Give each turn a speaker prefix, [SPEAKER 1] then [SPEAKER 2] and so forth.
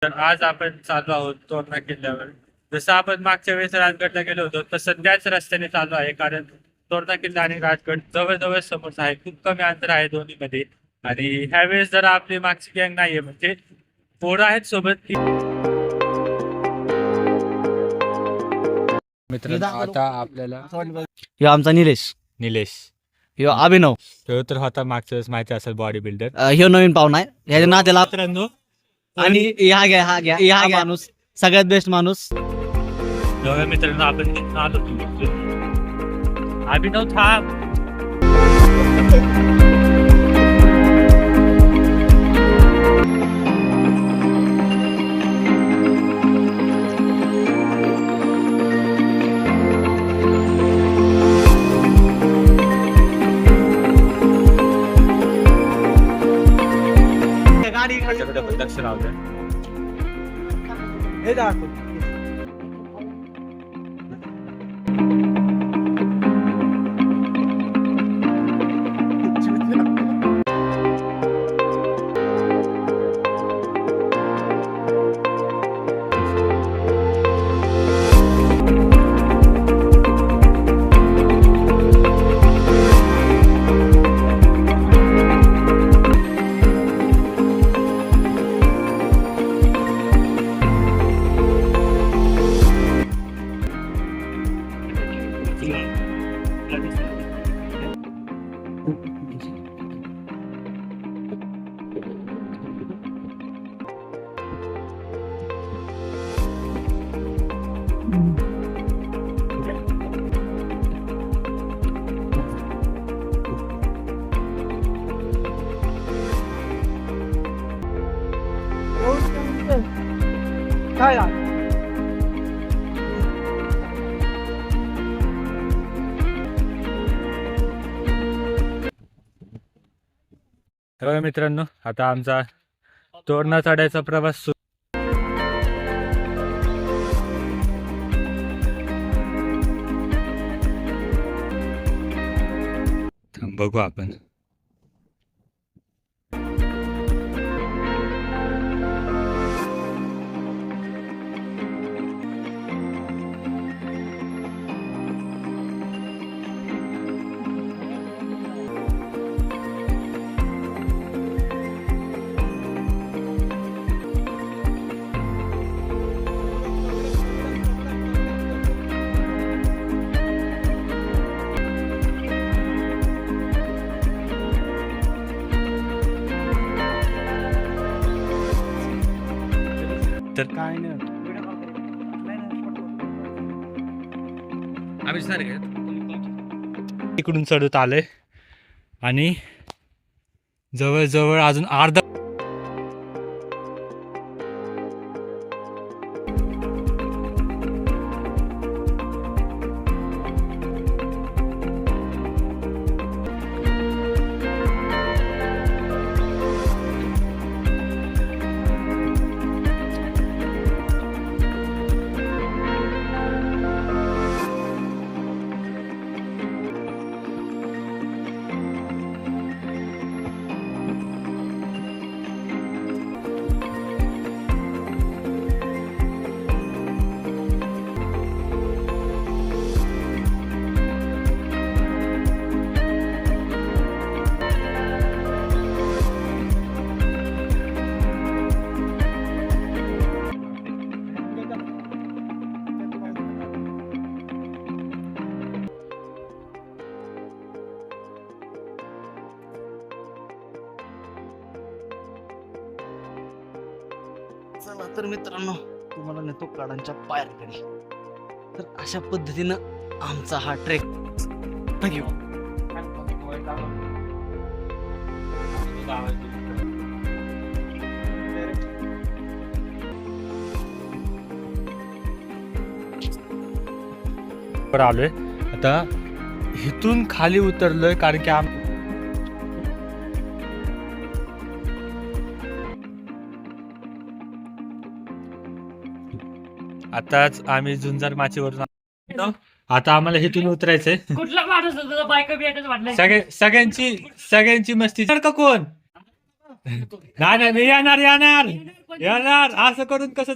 [SPEAKER 1] तर आज आपण चालू आहोत तोरणा किल्ल्यावर. जसं आपण मागच्या वेळेस राजगडला गेलो होतो तसं त्याच रस्त्याने चालू आहे, कारण तोरणा किल्ला आणि राजगड जवळ समोर आहे. खूप कमी अंतर आहे दोन्ही मध्ये. आणि ह्यावेळेस जरा आपली मागची गँग नाहीये, म्हणजे पोरं आहेत सोबत की.
[SPEAKER 2] मित्रांनो आता आपल्याला
[SPEAKER 3] ह्यो आमचा
[SPEAKER 1] निलेश
[SPEAKER 3] ह्यो अभिनव
[SPEAKER 1] तो तर होता मागच्या वेळेस, माहिती असेल, बॉडी बिल्डर.
[SPEAKER 3] ह्यो नवीन पाहुणा आहे ह्याच्या नात्याला.
[SPEAKER 1] मित्रांनो
[SPEAKER 3] आणि हा माणूस सगळ्यात बेस्ट माणूस.
[SPEAKER 1] नव्या मित्रांनो आपण इथनं आलो होतो. अभिनव थांब. त्याच्याकडे पण लक्ष राहू द्या. तर मित्रांनो आता आमचा तोरणा चढायचा प्रवास बघू आपण. तर
[SPEAKER 3] काय नाही
[SPEAKER 1] इकडून चढत आलोय आणि जवळ अजून अर्धा.
[SPEAKER 3] चला तर मित्रांनो, तुम्हाला नेतो काडांच्या पायरीकडे. तर अशा पद्धतीनं आमचा हा ट्रेक घेऊ.
[SPEAKER 1] आलोय आता. इथून खाली उतरलोय कारण की आताच आम्ही झुंजार माचीवरून. आता आम्हाला इथून उतरायचंय.
[SPEAKER 4] कुठला माणूस होता बायका बियाटच वाटलं.
[SPEAKER 1] सगळ्यांची मस्ती. का कोण? नाही मी येणार. येणार असं करून कसं